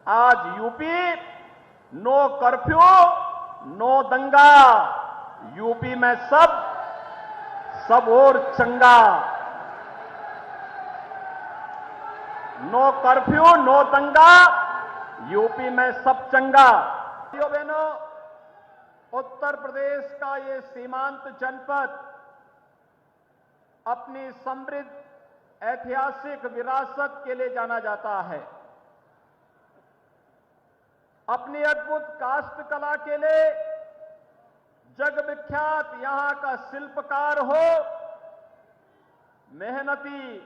आज UP no curfew, no दंगा। UP में सब और चंगा। नो कर्फ्यू, नो दंगा, यूपी में सब चंगा। भाइयों बहनों, उत्तर प्रदेश का ये सीमांत जनपद अपनी समृद्ध ऐतिहासिक विरासत के लिए जाना जाता है। अपनी अद्भुत काष्ठ कला के लिए जग विख्यात यहां का शिल्पकार हो, मेहनती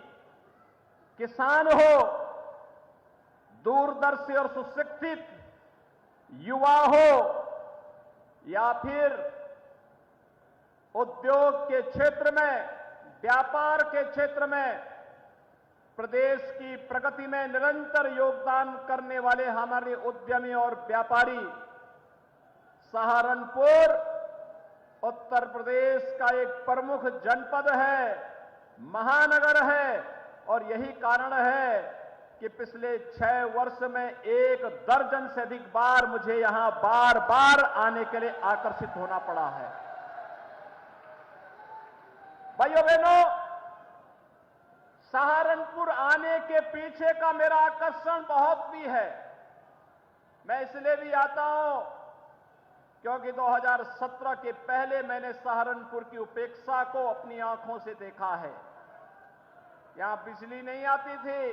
किसान हो, दूरदर्शी और सुशिक्षित युवा हो, या फिर उद्योग के क्षेत्र में, व्यापार के क्षेत्र में प्रदेश की प्रगति में निरंतर योगदान करने वाले हमारे उद्यमी और व्यापारी, सहारनपुर उत्तर प्रदेश का एक प्रमुख जनपद है, महानगर है। और यही कारण है कि पिछले 6 वर्ष में 1 दर्जन से अधिक बार मुझे यहां बार बार आने के लिए आकर्षित होना पड़ा है। भाइयों बहनों, सहारनपुर आने के पीछे का मेरा आकर्षण बहुत भी है। मैं इसलिए भी आता हूं क्योंकि 2017 के पहले मैंने सहारनपुर की उपेक्षा को अपनी आंखों से देखा है। यहां बिजली नहीं आती थी,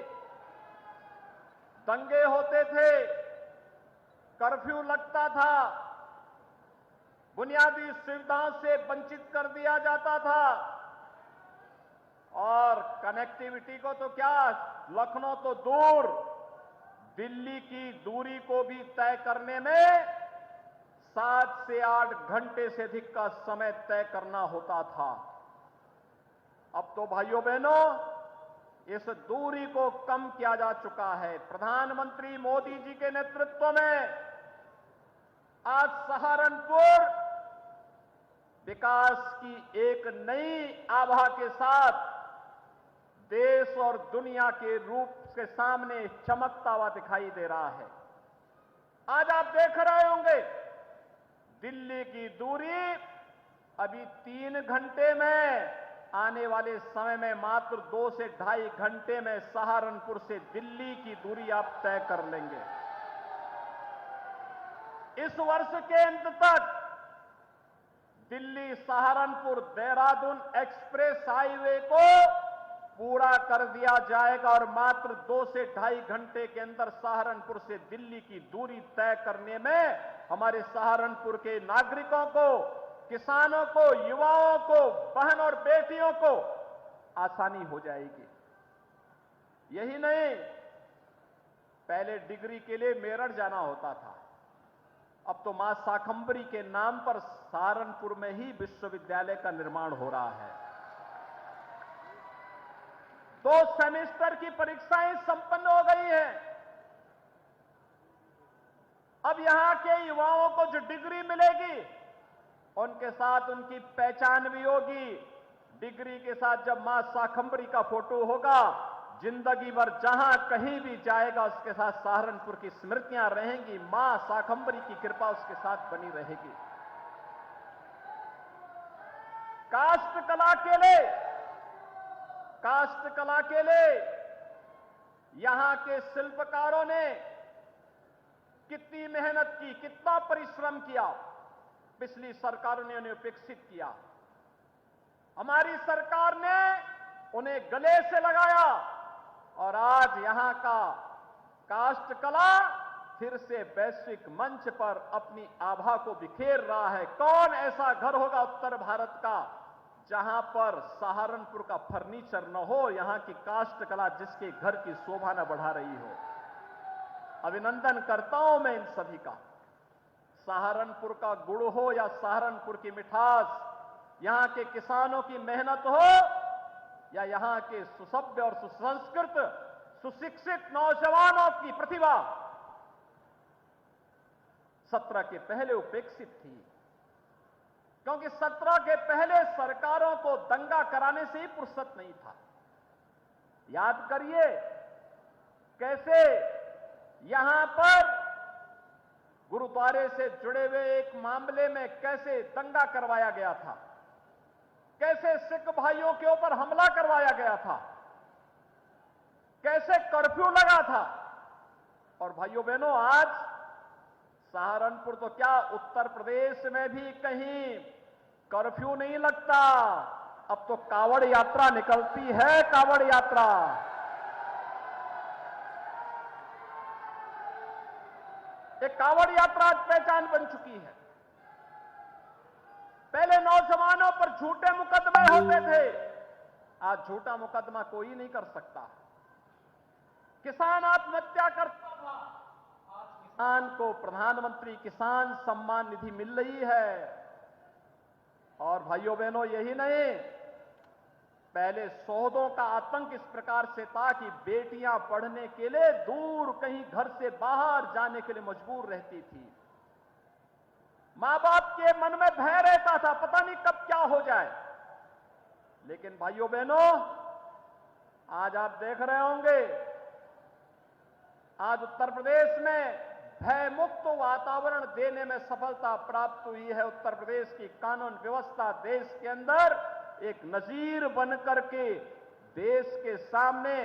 दंगे होते थे, कर्फ्यू लगता था, बुनियादी सुविधाओं से वंचित कर दिया जाता था, और कनेक्टिविटी को तो क्या, लखनऊ तो दूर, दिल्ली की दूरी को भी तय करने में 7 से 8 घंटे से अधिक का समय तय करना होता था। अब तो भाइयों बहनों, इस दूरी को कम किया जा चुका है। प्रधानमंत्री मोदी जी के नेतृत्व में आज सहारनपुर विकास की एक नई आभा के साथ देश और दुनिया के रूप के सामने चमकता हुआ दिखाई दे रहा है। आज आप देख रहे होंगे, दिल्ली की दूरी अभी 3 घंटे में, आने वाले समय में मात्र 2 से ढाई घंटे में सहारनपुर से दिल्ली की दूरी आप तय कर लेंगे। इस वर्ष के अंत तक दिल्ली सहारनपुर देहरादून एक्सप्रेस हाईवे को पूरा कर दिया जाएगा और मात्र 2 से ढाई घंटे के अंदर सहारनपुर से दिल्ली की दूरी तय करने में हमारे सहारनपुर के नागरिकों को, किसानों को, युवाओं को, बहन और बेटियों को आसानी हो जाएगी। यही नहीं, पहले डिग्री के लिए मेरठ जाना होता था, अब तो मां शाकंभरी के नाम पर सहारनपुर में ही विश्वविद्यालय का निर्माण हो रहा है। 2 सेमेस्टर की परीक्षाएं संपन्न हो गई हैं। अब यहां के युवाओं को जो डिग्री मिलेगी, उनके साथ उनकी पहचान भी होगी। डिग्री के साथ जब मां शाकंभरी का फोटो होगा, जिंदगी भर जहां कहीं भी जाएगा उसके साथ सहारनपुर की स्मृतियां रहेंगी, मां शाकंभरी की कृपा उसके साथ बनी रहेगी। काष्ठ कला के लिए यहां के शिल्पकारों ने कितनी मेहनत की, कितना परिश्रम किया। पिछली सरकारों ने उन्हें उपेक्षित किया, हमारी सरकार ने उन्हें गले से लगाया और आज यहां का काष्ठ कला फिर से वैश्विक मंच पर अपनी आभा को बिखेर रहा है। कौन ऐसा घर होगा उत्तर भारत का जहां पर सहारनपुर का फर्नीचर न हो, यहां की काष्ठ कला जिसके घर की शोभा न बढ़ा रही हो। अभिनंदन करता हूं मैं इन सभी का। सहारनपुर का गुड़ हो या सहारनपुर की मिठास, यहां के किसानों की मेहनत हो या यहां के सुसभ्य और सुसंस्कृत सुशिक्षित नौजवानों की प्रतिभा, 17 के पहले उपेक्षित थी, क्योंकि 17 के पहले सरकारों को दंगा कराने से ही फुर्सत नहीं था। याद करिए कैसे यहां पर गुरुद्वारे से जुड़े हुए एक मामले में कैसे दंगा करवाया गया था, कैसे सिख भाइयों के ऊपर हमला करवाया गया था, कैसे कर्फ्यू लगा था। और भाइयों बहनों, आज सहारनपुर तो क्या, उत्तर प्रदेश में भी कहीं कर्फ्यू नहीं लगता। अब तो कावड़ यात्रा निकलती है, कावड़ यात्रा। एक कावड़ यात्रा आज पहचान बन चुकी है। पहले नौजवानों पर झूठे मुकदमे होते थे, आज झूठा मुकदमा कोई नहीं कर सकता। किसान आत्महत्या करता था, आज किसान को प्रधानमंत्री किसान सम्मान निधि मिल रही है। और भाइयों बहनों, यही नहीं, पहले सौदों का आतंक इस प्रकार से था कि बेटियां पढ़ने के लिए दूर कहीं घर से बाहर जाने के लिए मजबूर रहती थी। मां बाप के मन में भय रहता था, पता नहीं कब क्या हो जाए। लेकिन भाइयों बहनों, आज आप देख रहे होंगे, आज उत्तर प्रदेश में भय मुक्त वातावरण देने में सफलता प्राप्त हुई है। उत्तर प्रदेश की कानून व्यवस्था देश के अंदर एक नजीर बनकर के देश के सामने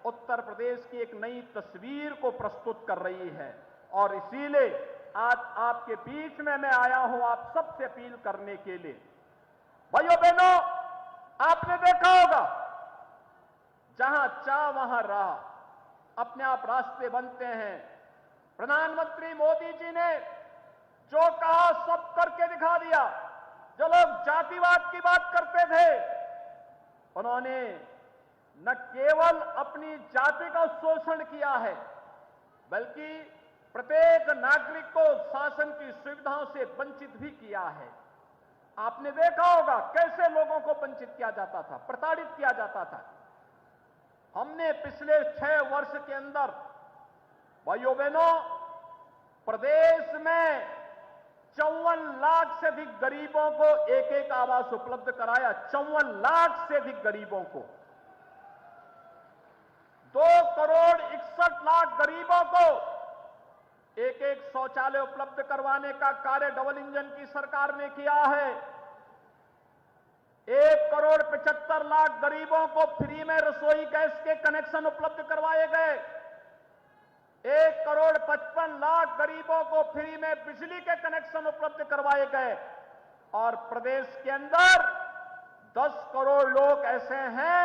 उत्तर प्रदेश की एक नई तस्वीर को प्रस्तुत कर रही है। और इसीलिए आज आपके बीच में मैं आया हूं, आप सबसे अपील करने के लिए। भाइयों बहनों, आपने देखा होगा, जहां चाह वहां राह, अपने आप रास्ते बनते हैं। प्रधानमंत्री मोदी जी ने जो कहा सब करके दिखा दिया। जो लोग जातिवाद की बात करते थे, उन्होंने न केवल अपनी जाति का शोषण किया है, बल्कि प्रत्येक नागरिक को शासन की सुविधाओं से वंचित भी किया है। आपने देखा होगा कैसे लोगों को वंचित किया जाता था, प्रताड़ित किया जाता था। हमने पिछले 6 वर्ष के अंदर भाइयों बहनों, प्रदेश में 54 लाख से अधिक गरीबों को एक एक आवास उपलब्ध कराया। 54 लाख से अधिक गरीबों को, 2 करोड़ 61 लाख गरीबों को एक एक शौचालय उपलब्ध करवाने का कार्य डबल इंजन की सरकार ने किया है। 1 करोड़ 75 लाख गरीबों को फ्री में रसोई गैस के कनेक्शन उपलब्ध करवाए गए। 1 करोड़ 55 लाख गरीबों को फ्री में बिजली के कनेक्शन उपलब्ध करवाए गए। और प्रदेश के अंदर 10 करोड़ लोग ऐसे हैं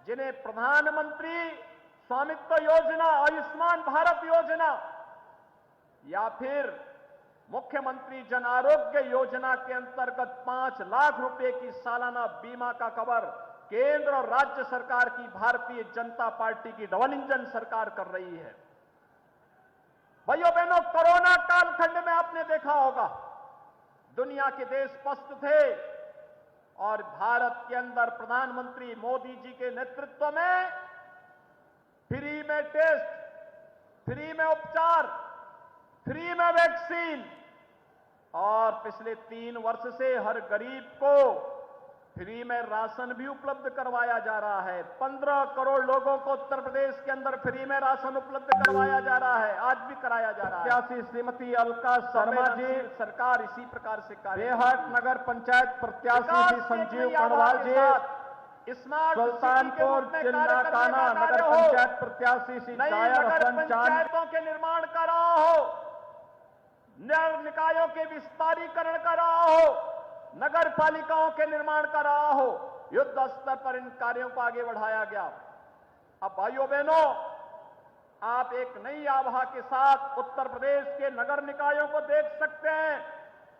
जिन्हें प्रधानमंत्री स्वामित्व योजना, आयुष्मान भारत योजना या फिर मुख्यमंत्री जन आरोग्य योजना के अंतर्गत 5 लाख रुपए की सालाना बीमा का कवर केंद्र और राज्य सरकार की भारतीय जनता पार्टी की डबल इंजन सरकार कर रही है। भाइयों बहनों, कोरोना कालखंड में आपने देखा होगा, दुनिया के देश पस्त थे और भारत के अंदर प्रधानमंत्री मोदी जी के नेतृत्व में फ्री में टेस्ट, फ्री में उपचार, फ्री में वैक्सीन और पिछले 3 वर्ष से हर गरीब को फ्री में राशन भी उपलब्ध करवाया जा रहा है। 15 करोड़ लोगों को उत्तर प्रदेश के अंदर फ्री में राशन उपलब्ध करवाया जा रहा है, आज भी कराया जा रहा है। श्रीमती अलका शर्मा जी, सरकार इसी प्रकार से बेहट नगर पंचायत प्रत्याशी श्री संजीव कणवाल जी, सुल्तानपुर जिला काना नगर पंचायत प्रत्याशी श्री पंचायतों के निर्माण का रहा हो, नगर निकायों के विस्तारीकरण का रहा हो, नगर पालिकाओं के निर्माण का रहा हो, युद्ध स्तर पर इन कार्यों को आगे बढ़ाया गया। अब भाइयों बहनों, आप एक नई आभा के साथ उत्तर प्रदेश के नगर निकायों को देख सकते हैं,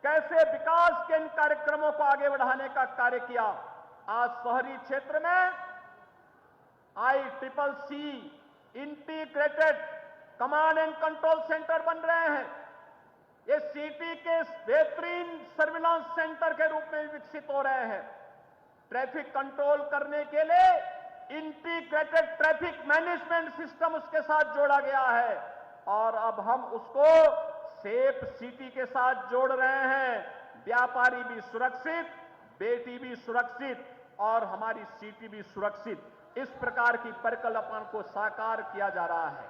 कैसे विकास के इन कार्यक्रमों को आगे बढ़ाने का कार्य किया। आज शहरी क्षेत्र में ICCC integrated command and control centre बन रहे हैं। ये सिटी के बेहतरीन सर्विलांस सेंटर के रूप में विकसित हो रहे हैं। ट्रैफिक कंट्रोल करने के लिए इंटीग्रेटेड ट्रैफिक मैनेजमेंट सिस्टम उसके साथ जोड़ा गया है और अब हम उसको सेफ सिटी के साथ जोड़ रहे हैं। व्यापारी भी सुरक्षित, बेटी भी सुरक्षित और हमारी सिटी भी सुरक्षित, इस प्रकार की परिकल्पना को साकार किया जा रहा है।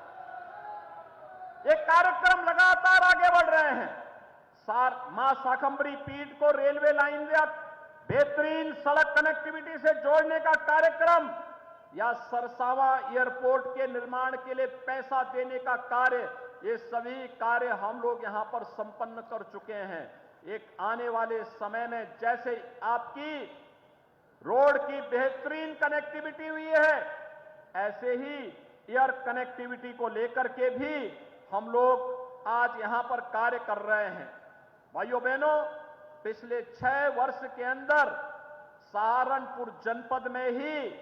ये कार्यक्रम लगातार आगे बढ़ रहे हैं। मां शाकंभरी पीठ को रेलवे लाइन या बेहतरीन सड़क कनेक्टिविटी से जोड़ने का कार्यक्रम या सरसावा एयरपोर्ट के निर्माण के लिए पैसा देने का कार्य, ये सभी कार्य हम लोग यहां पर संपन्न कर चुके हैं। एक आने वाले समय में जैसे आपकी रोड की बेहतरीन कनेक्टिविटी हुई है, ऐसे ही एयर कनेक्टिविटी को लेकर के भी हम लोग आज यहां पर कार्य कर रहे हैं। भाइयों बहनों, पिछले 6 वर्ष के अंदर सहारनपुर जनपद में ही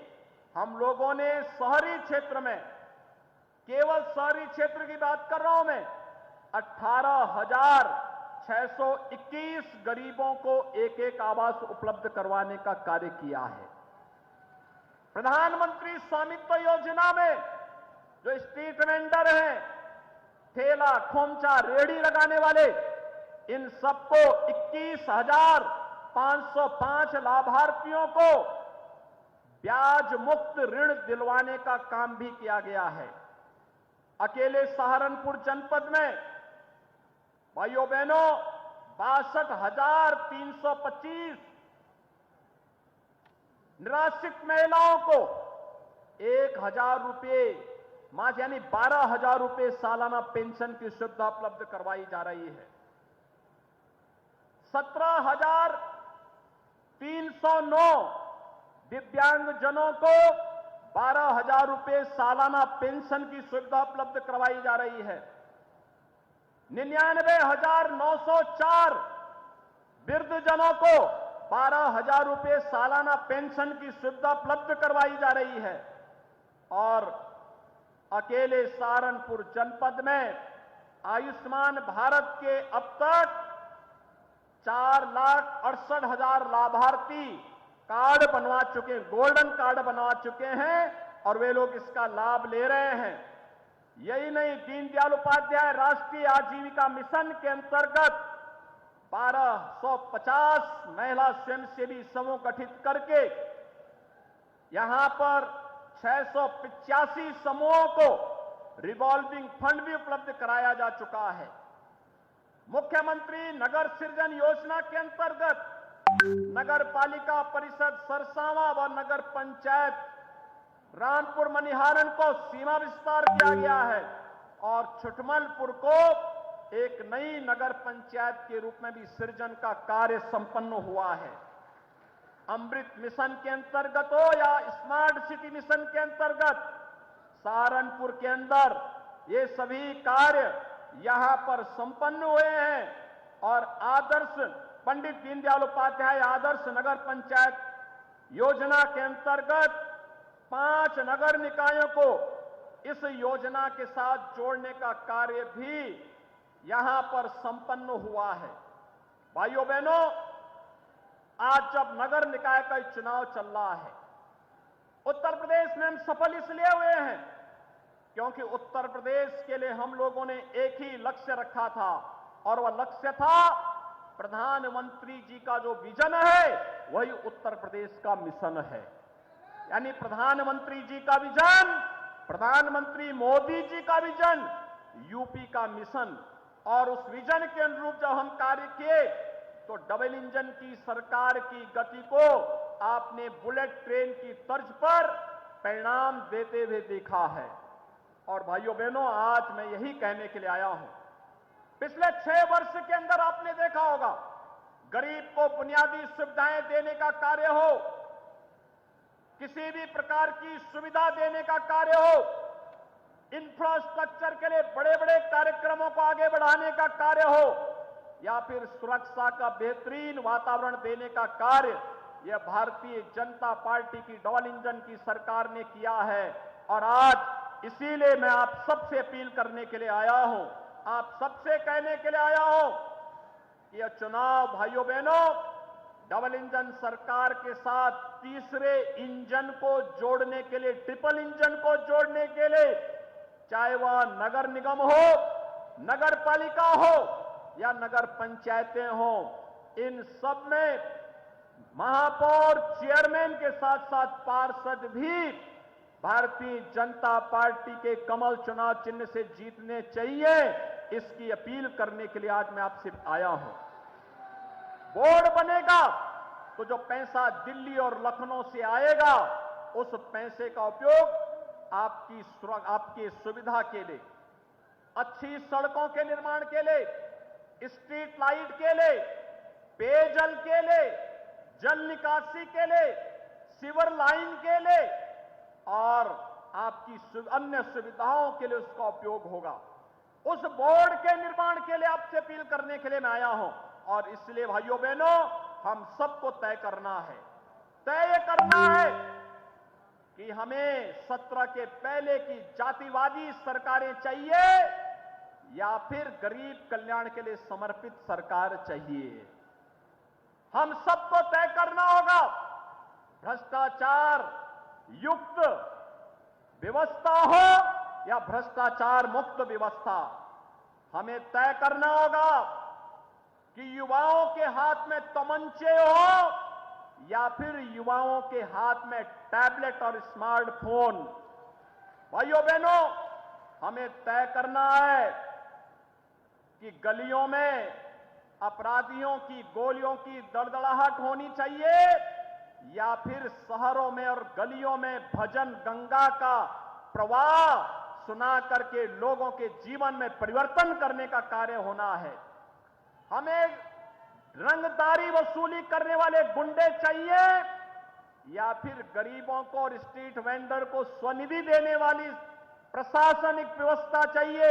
हम लोगों ने शहरी क्षेत्र में, केवल शहरी क्षेत्र की बात कर रहा हूं मैं, 18,621 गरीबों को एक एक आवास उपलब्ध करवाने का कार्य किया है। प्रधानमंत्री स्वामित्व योजना में जो स्ट्रीट वेंडर हैं, ठेला खोमचा रेहड़ी लगाने वाले, इन सबको 21,505 लाभार्थियों को ब्याज मुक्त ऋण दिलवाने का काम भी किया गया है। अकेले सहारनपुर जनपद में भाइयों बहनों 62,325 निराश्रित महिलाओं को 1,000 रुपये माह यानी 12,000 रुपये सालाना पेंशन की सुविधा उपलब्ध करवाई जा रही है। 17,309 दिव्यांगजनों को 12,000 रुपये सालाना पेंशन की सुविधा उपलब्ध करवाई जा रही है। 99,904 वृद्धजनों को 12,000 रुपये सालाना पेंशन की सुविधा उपलब्ध करवाई जा रही है। और अकेले सहारनपुर जनपद में आयुष्मान भारत के अब तक 4,68,000 लाभार्थी कार्ड बनवा चुके, गोल्डन कार्ड बनवा चुके हैं और वे लोग इसका लाभ ले रहे हैं। यही नहीं, दीनदयाल उपाध्याय राष्ट्रीय आजीविका मिशन के अंतर्गत 1250 महिला स्वयंसेवी समूह गठित करके यहां पर 685 समूहों को रिवॉल्विंग फंड भी उपलब्ध कराया जा चुका है। मुख्यमंत्री नगर सृजन योजना के अंतर्गत नगर पालिका परिषद सरसावा व नगर पंचायत रामपुर मनिहारन को सीमा विस्तार किया गया है और छुटमलपुर को एक नई नगर पंचायत के रूप में भी सृजन का कार्य संपन्न हुआ है। अमृत मिशन के अंतर्गत हो या स्मार्ट सिटी मिशन के अंतर्गत सहारनपुर के अंदर ये सभी कार्य यहां पर संपन्न हुए हैं। और आदर्श पंडित दीनदयाल उपाध्याय आदर्श नगर पंचायत योजना के अंतर्गत 5 नगर निकायों को इस योजना के साथ जोड़ने का कार्य भी यहां पर संपन्न हुआ है। भाइयों बहनों, आज जब नगर निकाय का चुनाव चल रहा है, उत्तर प्रदेश में हम सफल इसलिए हुए हैं क्योंकि उत्तर प्रदेश के लिए हम लोगों ने एक ही लक्ष्य रखा था और वह लक्ष्य था प्रधानमंत्री जी का जो विजन है वही उत्तर प्रदेश का मिशन है। यानी प्रधानमंत्री जी का विजन, प्रधानमंत्री मोदी जी का विजन, यूपी का मिशन। और उस विजन के अनुरूप जब हम कार्य किए तो डबल इंजन की सरकार की गति को आपने बुलेट ट्रेन की तर्ज पर परिणाम देते हुए देखा है। और भाइयों बहनों, आज मैं यही कहने के लिए आया हूं, पिछले 6 वर्ष के अंदर आपने देखा होगा, गरीब को बुनियादी सुविधाएं देने का कार्य हो, किसी भी प्रकार की सुविधा देने का कार्य हो, इंफ्रास्ट्रक्चर के लिए बड़े बड़े कार्यक्रमों को आगे बढ़ाने का कार्य हो, या फिर सुरक्षा का बेहतरीन वातावरण देने का कार्य, यह भारतीय जनता पार्टी की डबल इंजन की सरकार ने किया है। और आज इसीलिए मैं आप सबसे अपील करने के लिए आया हूं, आप सबसे कहने के लिए आया हूं कि यह चुनाव भाइयों बहनों डबल इंजन सरकार के साथ तीसरे इंजन को जोड़ने के लिए, ट्रिपल इंजन को जोड़ने के लिए, चाहे वह नगर निगम हो, नगर पालिका हो या नगर पंचायतें हो, इन सब में महापौर चेयरमैन के साथ साथ पार्षद भी भारतीय जनता पार्टी के कमल चुनाव चिन्ह से जीतने चाहिए, इसकी अपील करने के लिए आज मैं आपसे आया हूं। बोर्ड बनेगा तो जो पैसा दिल्ली और लखनऊ से आएगा, उस पैसे का उपयोग आपकी सुविधा के लिए, अच्छी सड़कों के निर्माण के लिए, स्ट्रीट लाइट के लिए, पेयजल के लिए, जल निकासी के लिए, सीवर लाइन के लिए और आपकी अन्य सुविधाओं के लिए उसका उपयोग होगा। उस बोर्ड के निर्माण के लिए आपसे अपील करने के लिए मैं आया हूं और इसलिए भाइयों बहनों, हम सबको तय करना है कि हमें 17 के पहले की जातिवादी सरकारें चाहिए या फिर गरीब कल्याण के लिए समर्पित सरकार चाहिए। हम सबको तय करना होगा। भ्रष्टाचार युक्त व्यवस्था हो या भ्रष्टाचार मुक्त व्यवस्था, हमें तय करना होगा कि युवाओं के हाथ में तमंचे हो या फिर युवाओं के हाथ में टैबलेट और स्मार्टफोन। भाइयों बहनों, हमें तय करना है कि गलियों में अपराधियों की गोलियों की दड़दड़ाहट होनी चाहिए या फिर शहरों में और गलियों में भजन गंगा का प्रवाह सुना करके लोगों के जीवन में परिवर्तन करने का कार्य होना है। हमें रंगदारी वसूली करने वाले गुंडे चाहिए या फिर गरीबों को और स्ट्रीट वेंडर को स्वनिधि देने वाली प्रशासनिक व्यवस्था चाहिए।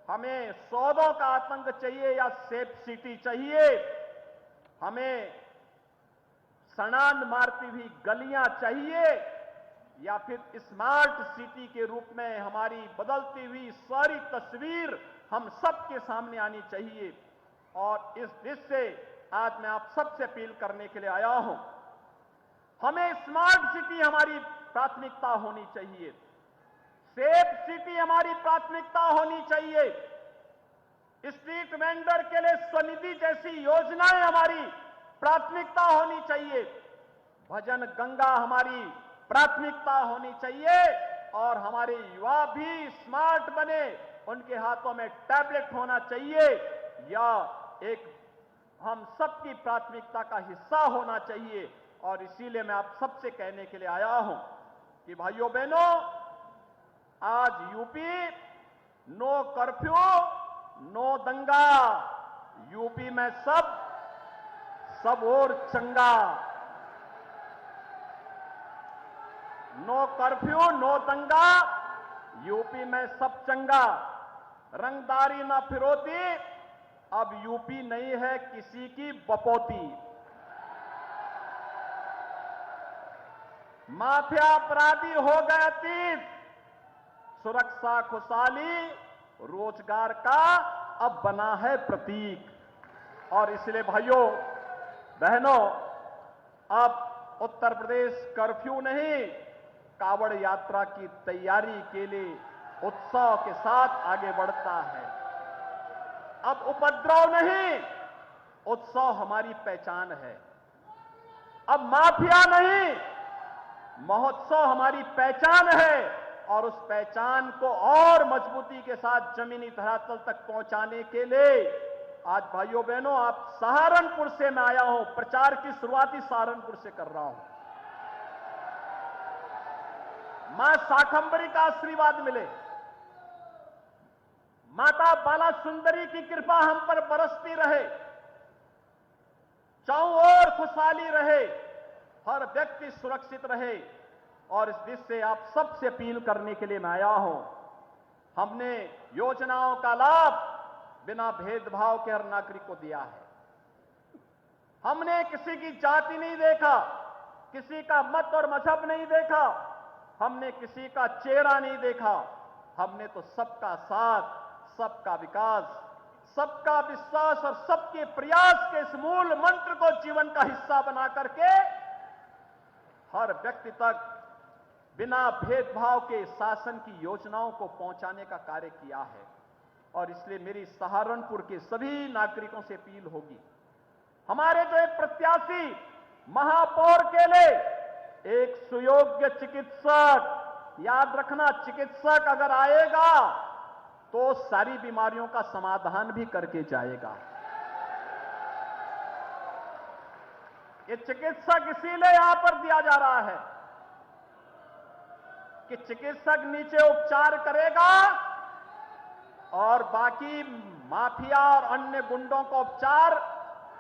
हमें सौदों का आतंक चाहिए या सेफ सिटी चाहिए। हमें सड़ांध मारती हुई गलियां चाहिए या फिर स्मार्ट सिटी के रूप में हमारी बदलती हुई सारी तस्वीर हम सबके सामने आनी चाहिए। और इस दृष्टि से आज मैं आप सबसे अपील करने के लिए आया हूं। हमें स्मार्ट सिटी हमारी प्राथमिकता होनी चाहिए, सेफ सिटी हमारी प्राथमिकता होनी चाहिए, स्ट्रीट वेंडर के लिए स्वनिधि जैसी योजनाएं हमारी प्राथमिकता होनी चाहिए, भजन गंगा हमारी प्राथमिकता होनी चाहिए और हमारे युवा भी स्मार्ट बने, उनके हाथों में टैबलेट होना चाहिए या एक हम सबकी प्राथमिकता का हिस्सा होना चाहिए। और इसीलिए मैं आप सबसे कहने के लिए आया हूं कि भाइयों बहनों, आज यूपी नो कर्फ्यू नो दंगा, यूपी में सब और चंगा। नो कर्फ्यू नो दंगा, यूपी में सब चंगा। रंगदारी ना फिरौती, अब यूपी नहीं है किसी की बपौती। माफिया अपराधी हो गए अतीत, सुरक्षा खुशहाली रोजगार का अब बना है प्रतीक। और इसलिए भाइयों बहनों, अब उत्तर प्रदेश कर्फ्यू नहीं, कावड़ यात्रा की तैयारी के लिए उत्साह के साथ आगे बढ़ता है। अब उपद्रव नहीं, उत्सव हमारी पहचान है। अब माफिया नहीं, महोत्सव हमारी पहचान है और उस पहचान को और मजबूती के साथ जमीनी धरातल तक पहुंचाने के लिए आज भाइयों बहनों, आप सहारनपुर से मैं आया हूं, प्रचार की शुरुआती सहारनपुर से कर रहा हूं। मां शाकंभरी का आशीर्वाद मिले, माता बाला सुंदरी की कृपा हम पर बरसती रहे, चारों ओर खुशहाली रहे, हर व्यक्ति सुरक्षित रहे। और इस दृष्टि से आप सबसे अपील करने के लिए मैं आया हूं। हमने योजनाओं का लाभ बिना भेदभाव के हर नागरिक को दिया है। हमने किसी की जाति नहीं देखा, किसी का मत और मजहब नहीं देखा, हमने किसी का चेहरा नहीं देखा। हमने तो सबका साथ, सबका विकास, सबका विश्वास और सबके प्रयास के इस मूल मंत्र को जीवन का हिस्सा बना करके हर व्यक्ति तक बिना भेदभाव के शासन की योजनाओं को पहुंचाने का कार्य किया है। और इसलिए मेरी सहारनपुर के सभी नागरिकों से अपील होगी, हमारे जो एक प्रत्याशी महापौर के लिए एक सुयोग्य चिकित्सक, याद रखना, चिकित्सक अगर आएगा तो सारी बीमारियों का समाधान भी करके जाएगा। ये चिकित्सक इसीलिए यहां पर दिया जा रहा है कि चिकित्सक नीचे उपचार करेगा और बाकी माफिया और अन्य गुंडों को उपचार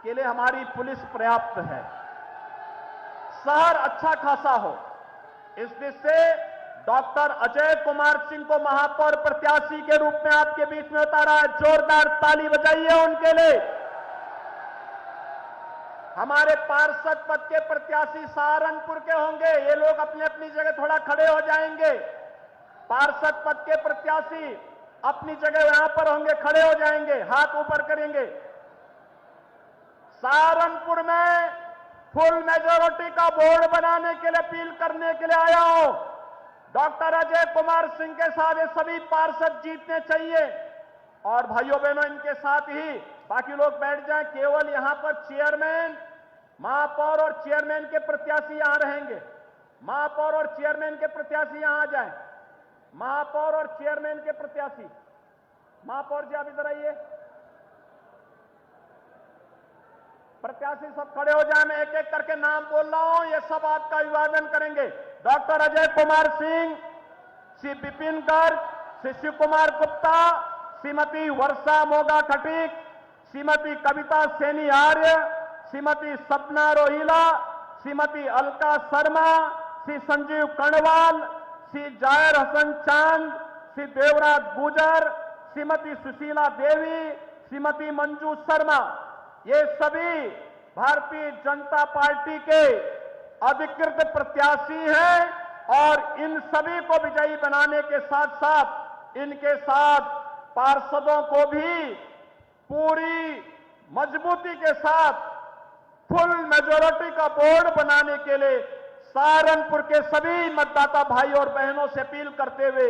के लिए हमारी पुलिस पर्याप्त है। शहर अच्छा खासा हो, इस दृष्टि से डॉक्टर अजय कुमार सिंह को महापौर प्रत्याशी के रूप में आपके बीच में उतारा है। जोरदार ताली बजाइए उनके लिए। हमारे पार्षद पद के प्रत्याशी सहारनपुर के होंगे। ये लोग अपनी अपनी जगह थोड़ा खड़े हो जाएंगे। पार्षद पद के प्रत्याशी अपनी जगह यहां पर होंगे, खड़े हो जाएंगे, हाथ ऊपर करेंगे। सहारनपुर में फुल मेजॉरिटी का बोर्ड बनाने के लिए अपील करने के लिए आया हूं। डॉक्टर अजय कुमार सिंह के साथ ये सभी पार्षद जीतने चाहिए और भाइयों बहनों इनके साथ ही बाकी लोग बैठ जाएं। केवल यहां पर चेयरमैन, महापौर और चेयरमैन के प्रत्याशी यहां रहेंगे। महापौर और चेयरमैन के प्रत्याशी यहां आ जाएं। महापौर और चेयरमैन के प्रत्याशी, महापौर जी आप इधर आइए। प्रत्याशी सब खड़े हो जाए। मैं एक एक करके नाम बोल रहा हूं, ये सब आपका अभिवादन करेंगे। डॉक्टर अजय कुमार सिंह, श्री विपिन गर्ग, श्री शिव कुमार गुप्ता, श्रीमती वर्षा मोगा खटीक, श्रीमती कविता सैनी आर्य, श्रीमती सपना रोहिला, श्रीमती अलका शर्मा, श्री संजीव कर्णवाल, श्री जायर हसन चांद, श्री देवराज गुजर, श्रीमती सुशीला देवी, श्रीमती मंजू शर्मा। ये सभी भारतीय जनता पार्टी के अधिकृत प्रत्याशी हैं और इन सभी को विजयी बनाने के साथ साथ इनके साथ पार्षदों को भी पूरी मजबूती के साथ फुल मेजॉरिटी का बोर्ड बनाने के लिए सहारनपुर के सभी मतदाता भाई और बहनों से अपील करते हुए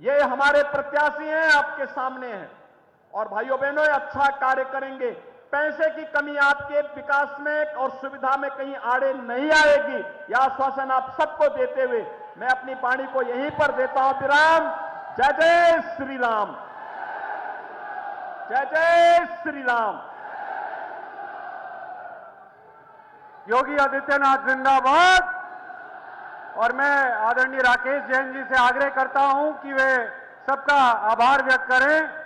ये हमारे प्रत्याशी हैं, आपके सामने हैं और भाइयों बहनों अच्छा कार्य करेंगे। पैसे की कमी आपके विकास में और सुविधा में कहीं आड़े नहीं आएगी, यह आश्वासन आप सबको देते हुए मैं अपनी वाणी को यहीं पर देता हूं विराम। जय जय श्री राम, जय जय श्री राम। योगी आदित्यनाथ जिंदाबाद। और मैं आदरणीय राकेश जैन जी से आग्रह करता हूं कि वे सबका आभार व्यक्त करें।